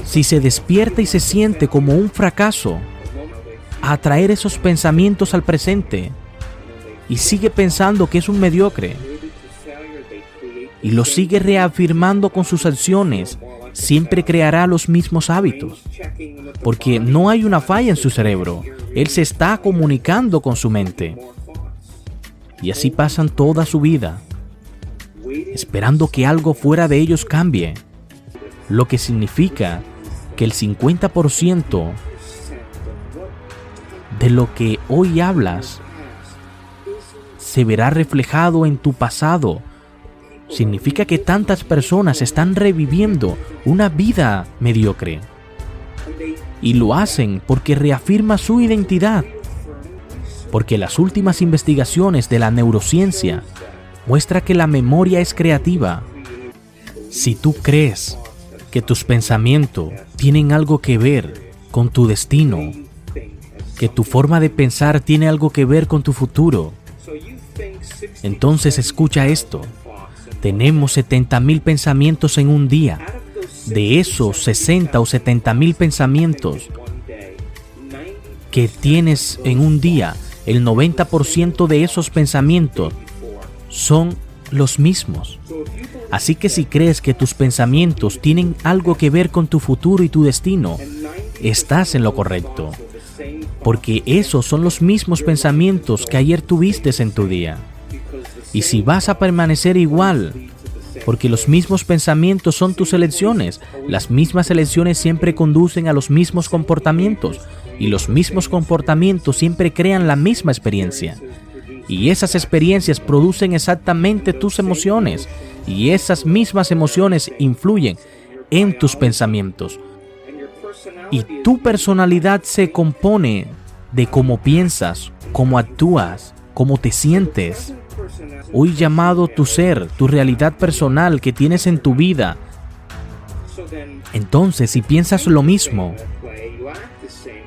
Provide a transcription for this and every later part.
Si se despierta y se siente como un fracaso, a atraer esos pensamientos al presente y sigue pensando que es un mediocre y lo sigue reafirmando con sus acciones, siempre creará los mismos hábitos, porque no hay una falla en su cerebro. Él se está comunicando con su mente. Y así pasan toda su vida, esperando que algo fuera de ellos cambie, lo que significa que el 50% de lo que hoy hablas se verá reflejado en tu pasado. Significa que tantas personas están reviviendo una vida mediocre y lo hacen porque reafirma su identidad, porque las últimas investigaciones de la neurociencia muestran que la memoria es creativa. Si tú crees que tus pensamientos tienen algo que ver con tu destino, que tu forma de pensar tiene algo que ver con tu futuro, entonces escucha esto. Tenemos 70,000 pensamientos en un día. De esos 60 o 70,000 pensamientos que tienes en un día, el 90% de esos pensamientos son los mismos. Así que si crees que tus pensamientos tienen algo que ver con tu futuro y tu destino, estás en lo correcto, porque esos son los mismos pensamientos que ayer tuviste en tu día. Y si vas a permanecer igual, porque los mismos pensamientos son tus elecciones, las mismas elecciones siempre conducen a los mismos comportamientos, y los mismos comportamientos siempre crean la misma experiencia. Y esas experiencias producen exactamente tus emociones, y esas mismas emociones influyen en tus pensamientos. Y tu personalidad se compone de cómo piensas, cómo actúas, cómo te sientes. Hoy llamado tu ser, tu realidad personal que tienes en tu vida. Entonces, si piensas lo mismo,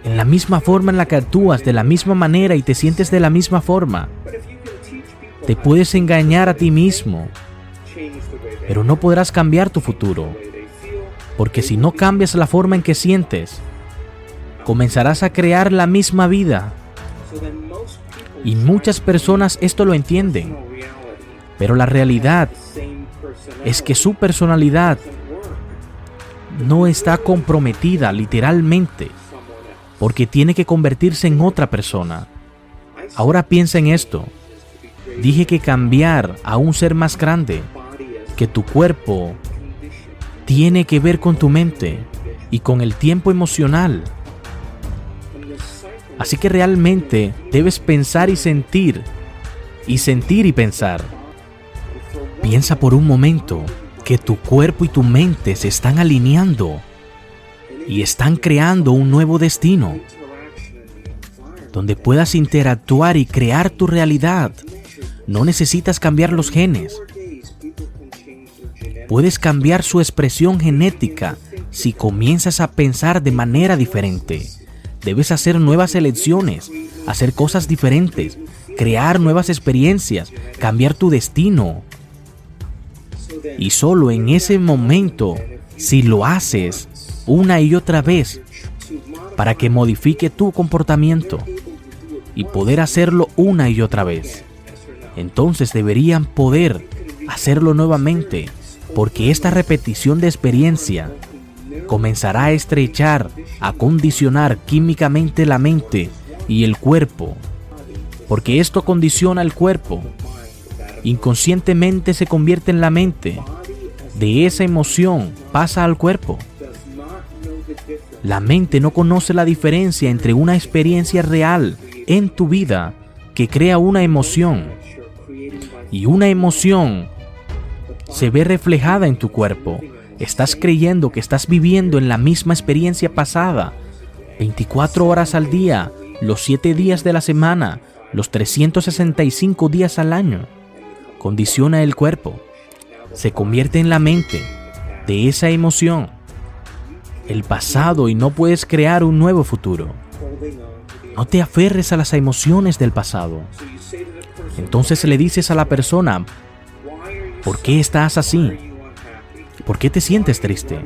en la misma forma en la que actúas, de la misma manera y te sientes de la misma forma, te puedes engañar a ti mismo, pero no podrás cambiar tu futuro, porque si no cambias la forma en que sientes, comenzarás a crear la misma vida. Y muchas personas esto lo entienden, pero la realidad es que su personalidad no está comprometida literalmente, porque tiene que convertirse en otra persona. Ahora piensa en esto. Dije que cambiar a un ser más grande que tu cuerpo tiene que ver con tu mente y con el tiempo emocional. Así que realmente debes pensar y sentir y pensar. Piensa por un momento que tu cuerpo y tu mente se están alineando y están creando un nuevo destino, donde puedas interactuar y crear tu realidad. No necesitas cambiar los genes. Puedes cambiar su expresión genética si comienzas a pensar de manera diferente. Debes hacer nuevas elecciones, hacer cosas diferentes, crear nuevas experiencias, cambiar tu destino. Y solo en ese momento, si lo haces una y otra vez, para que modifique tu comportamiento y poder hacerlo una y otra vez, entonces deberían poder hacerlo nuevamente, porque esta repetición de experiencia comenzará a estrechar, a condicionar químicamente la mente y el cuerpo, porque esto condiciona el cuerpo. Inconscientemente se convierte en la mente. De esa emoción pasa al cuerpo. La mente no conoce la diferencia entre una experiencia real en tu vida que crea una emoción, y una emoción se ve reflejada en tu cuerpo. Estás creyendo que estás viviendo en la misma experiencia pasada, 24 horas al día, los 7 días de la semana, los 365 días al año. Condiciona el cuerpo, se convierte en la mente de esa emoción, el pasado, y no puedes crear un nuevo futuro. No te aferres a las emociones del pasado. Entonces le dices a la persona, ¿por qué estás así? ¿Por qué te sientes triste?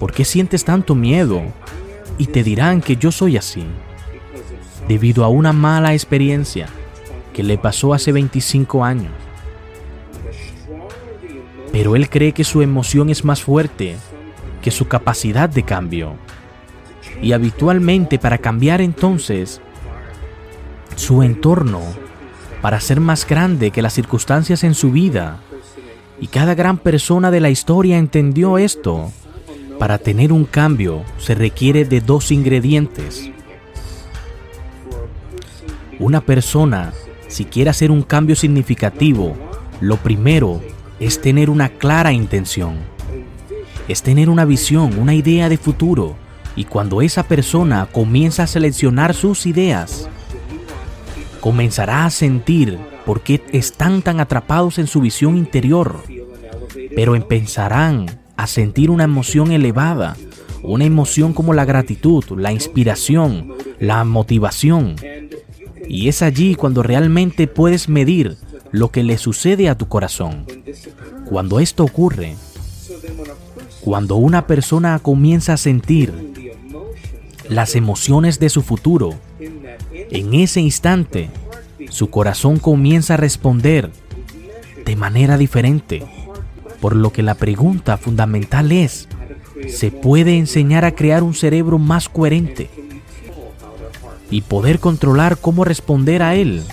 ¿Por qué sientes tanto miedo? Y te dirán que yo soy así, debido a una mala experiencia que le pasó hace 25 años. Pero él cree que su emoción es más fuerte que su capacidad de cambio. Y habitualmente, para cambiar entonces su entorno, para ser más grande que las circunstancias en su vida, y cada gran persona de la historia entendió esto, para tener un cambio se requiere de 2 ingredientes. Una persona, si quiere hacer un cambio significativo, lo primero es tener una clara intención. Es tener una visión, una idea de futuro. Y cuando esa persona comienza a seleccionar sus ideas, comenzará a sentir por qué están tan atrapados en su visión interior, pero empezarán a sentir una emoción elevada, una emoción como la gratitud, la inspiración, la motivación. Y es allí cuando realmente puedes medir lo que le sucede a tu corazón. Cuando esto ocurre, cuando una persona comienza a sentir las emociones de su futuro, en ese instante, su corazón comienza a responder de manera diferente. Por lo que la pregunta fundamental es, ¿se puede enseñar a crear un cerebro más coherente y poder controlar cómo responder a él?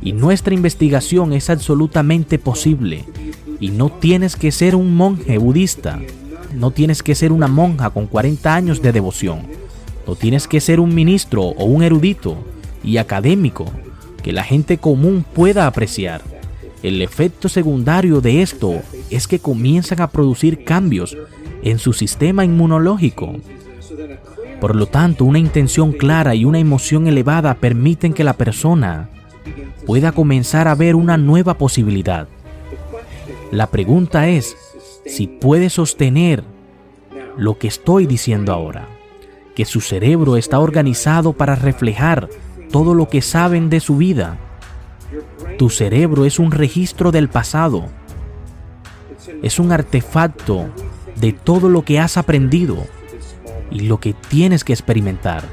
Y nuestra investigación es absolutamente posible. Y no tienes que ser un monje budista, no tienes que ser una monja con 40 años de devoción, no tienes que ser un ministro o un erudito y académico que la gente común pueda apreciar. El efecto secundario de esto es que comienzan a producir cambios en su sistema inmunológico. Por lo tanto, una intención clara y una emoción elevada permiten que la persona pueda comenzar a ver una nueva posibilidad. La pregunta es si puede sostener lo que estoy diciendo ahora, que su cerebro está organizado para reflejar todo lo que saben de su vida. Tu cerebro es un registro del pasado, es un artefacto de todo lo que has aprendido y lo que tienes que experimentar.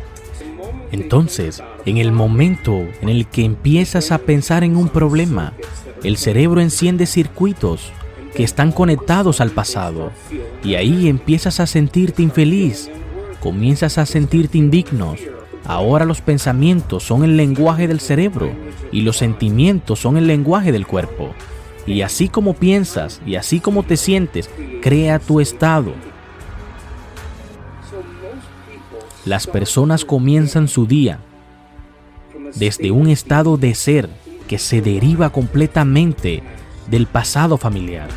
Entonces, en el momento en el que empiezas a pensar en un problema, el cerebro enciende circuitos que están conectados al pasado y ahí empiezas a sentirte infeliz, comienzas a sentirte indigno. Ahora los pensamientos son el lenguaje del cerebro y los sentimientos son el lenguaje del cuerpo. Y así como piensas y así como te sientes, crea tu estado. Las personas comienzan su día desde un estado de ser que se deriva completamente del pasado familiar.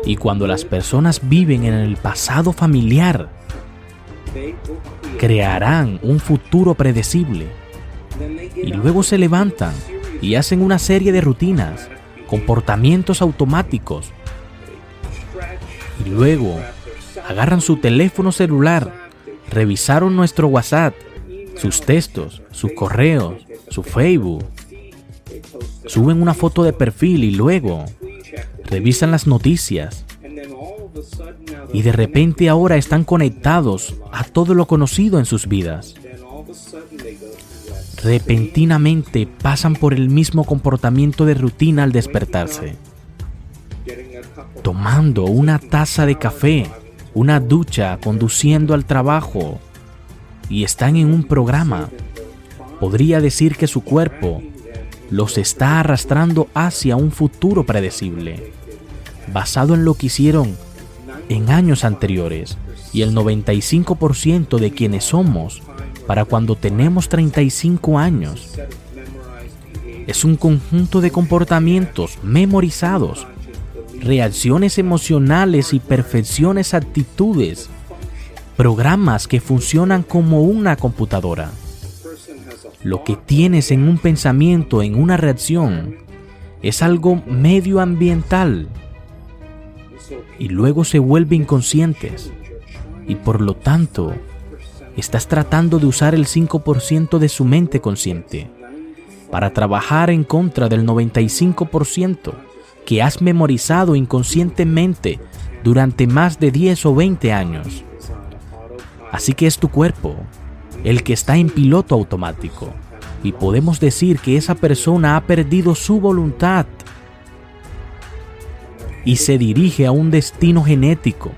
Y cuando las personas viven en el pasado familiar, crearán un futuro predecible. Y luego se levantan y hacen una serie de rutinas, comportamientos automáticos. Y luego agarran su teléfono celular, revisaron nuestro WhatsApp, sus textos, sus correos, su Facebook, suben una foto de perfil y luego revisan las noticias. Y de repente ahora están conectados a todo lo conocido en sus vidas. Repentinamente pasan por el mismo comportamiento de rutina al despertarse. Tomando una taza de café, una ducha, conduciendo al trabajo, y están en un programa. Podría decir que su cuerpo los está arrastrando hacia un futuro predecible, basado en lo que hicieron en años anteriores, y el 95% de quienes somos para cuando tenemos 35 años es un conjunto de comportamientos memorizados, reacciones emocionales y perfecciones, actitudes, programas que funcionan como una computadora. Lo que tienes en un pensamiento, en una reacción, es algo medioambiental y luego se vuelve inconscientes y por lo tanto estás tratando de usar el 5% de su mente consciente para trabajar en contra del 95% que has memorizado inconscientemente durante más de 10 o 20 años. Así que es tu cuerpo el que está en piloto automático. Y podemos decir que esa persona ha perdido su voluntad y se dirige a un destino genético.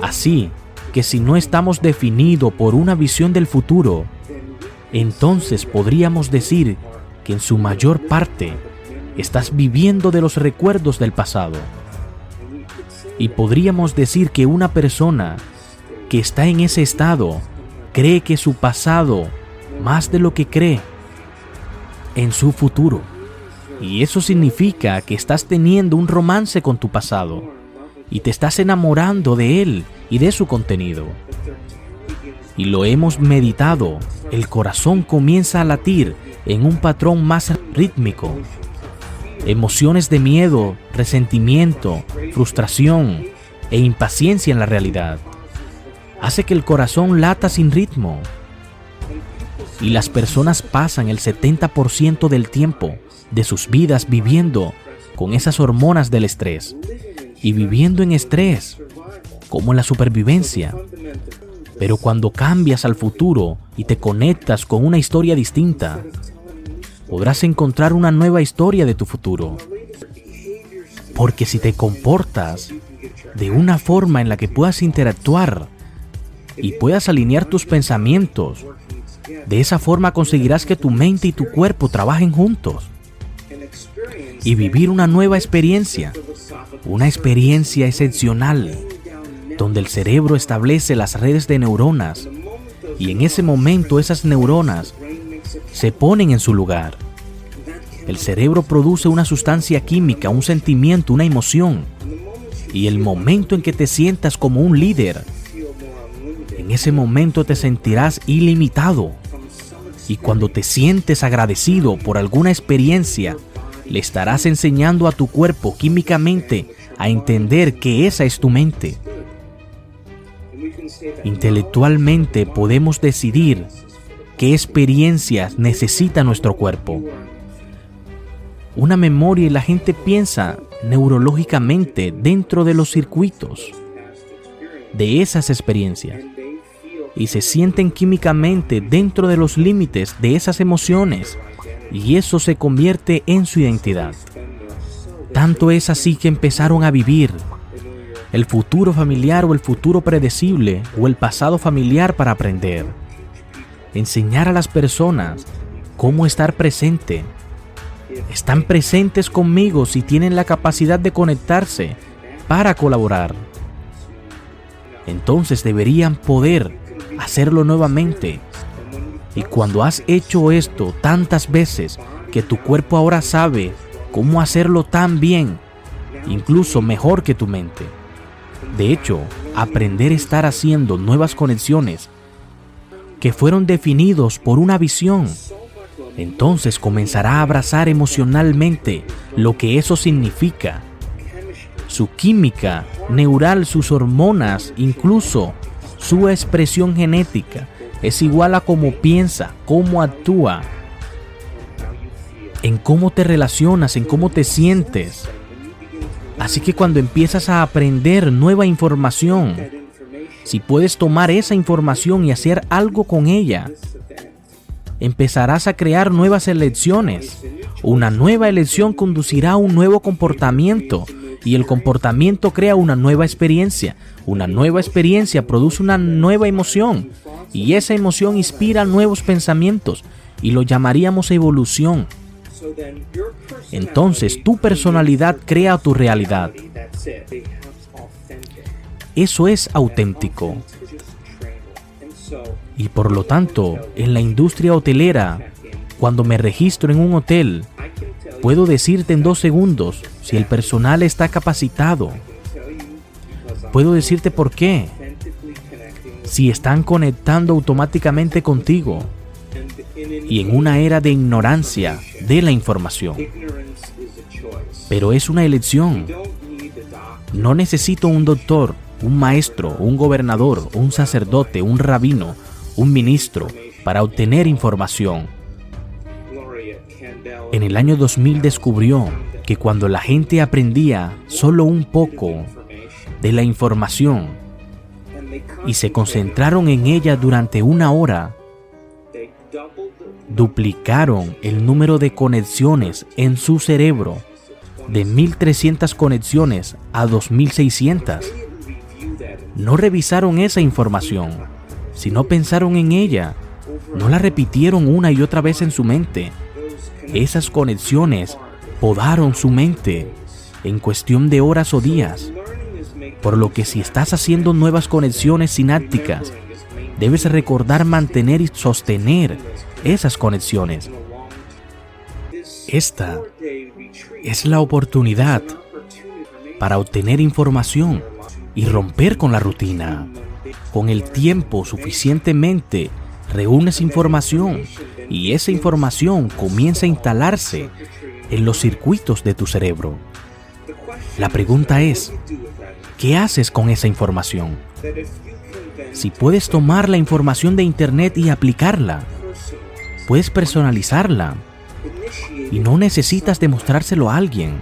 Así que si no estamos definidos por una visión del futuro, entonces podríamos decir que en su mayor parte estás viviendo de los recuerdos del pasado. Y podríamos decir que una persona que está en ese estado cree que su pasado más de lo que cree en su futuro. Y eso significa que estás teniendo un romance con tu pasado y te estás enamorando de él y de su contenido. Y lo hemos meditado, el corazón comienza a latir en un patrón más rítmico. Emociones de miedo, resentimiento, frustración e impaciencia en la realidad hace que el corazón lata sin ritmo. Y las personas pasan el 70% del tiempo de sus vidas viviendo con esas hormonas del estrés y viviendo en estrés, como en la supervivencia. Pero cuando cambias al futuro y te conectas con una historia distinta, podrás encontrar una nueva historia de tu futuro. Porque si te comportas de una forma en la que puedas interactuar y puedas alinear tus pensamientos, de esa forma conseguirás que tu mente y tu cuerpo trabajen juntos y vivir una nueva experiencia, una experiencia excepcional, donde el cerebro establece las redes de neuronas y en ese momento esas neuronas se ponen en su lugar. El cerebro produce una sustancia química, un sentimiento, una emoción, y el momento en que te sientas como un líder, en ese momento te sentirás ilimitado. Y cuando te sientes agradecido por alguna experiencia, le estarás enseñando a tu cuerpo químicamente a entender que esa es tu mente. Intelectualmente podemos decidir qué experiencias necesita nuestro cuerpo. Una memoria, y la gente piensa neurológicamente dentro de los circuitos de esas experiencias y se sienten químicamente dentro de los límites de esas emociones, y eso se convierte en su identidad. Tanto es así que empezaron a vivir el futuro familiar o el futuro predecible o el pasado familiar para aprender. Enseñar a las personas cómo estar presente. Están presentes conmigo si tienen la capacidad de conectarse para colaborar. Entonces deberían poder hacerlo nuevamente. Y cuando has hecho esto tantas veces que tu cuerpo ahora sabe cómo hacerlo tan bien, incluso mejor que tu mente. De hecho, aprender a estar haciendo nuevas conexiones que fueron definidos por una visión, entonces comenzará a abrazar emocionalmente lo que eso significa. Su química neural, sus hormonas, incluso su expresión genética, es igual a cómo piensa, cómo actúa, en cómo te relacionas, en cómo te sientes. Así que cuando empiezas a aprender nueva información, si puedes tomar esa información y hacer algo con ella, empezarás a crear nuevas elecciones. Una nueva elección conducirá a un nuevo comportamiento, y el comportamiento crea una nueva experiencia. Una nueva experiencia produce una nueva emoción, y esa emoción inspira nuevos pensamientos, y lo llamaríamos evolución. Entonces tu personalidad crea tu realidad. Eso es auténtico. Y por lo tanto, en la industria hotelera, cuando me registro en un hotel, puedo decirte en 2 segundos si el personal está capacitado. Puedo decirte por qué. Si están conectando automáticamente contigo. Y en una era de ignorancia de la información. Pero es una elección. No necesito un doctor, un maestro, un gobernador, un sacerdote, un rabino, un ministro para obtener información. En el año 2000 descubrió que cuando la gente aprendía solo un poco de la información, y se concentraron en ella durante 1 hora, duplicaron el número de conexiones en su cerebro de 1.300 conexiones a 2.600. No revisaron esa información, sino pensaron en ella. No la repitieron una y otra vez en su mente. Esas conexiones podaron su mente en cuestión de horas o días. Por lo que si estás haciendo nuevas conexiones sinápticas, debes recordar mantener y sostener esas conexiones. Esta es la oportunidad para obtener información y romper con la rutina. Con el tiempo suficientemente reúnes información y esa información comienza a instalarse en los circuitos de tu cerebro. La pregunta es, ¿qué haces con esa información? Si puedes tomar la información de Internet y aplicarla, puedes personalizarla y no necesitas demostrárselo a alguien.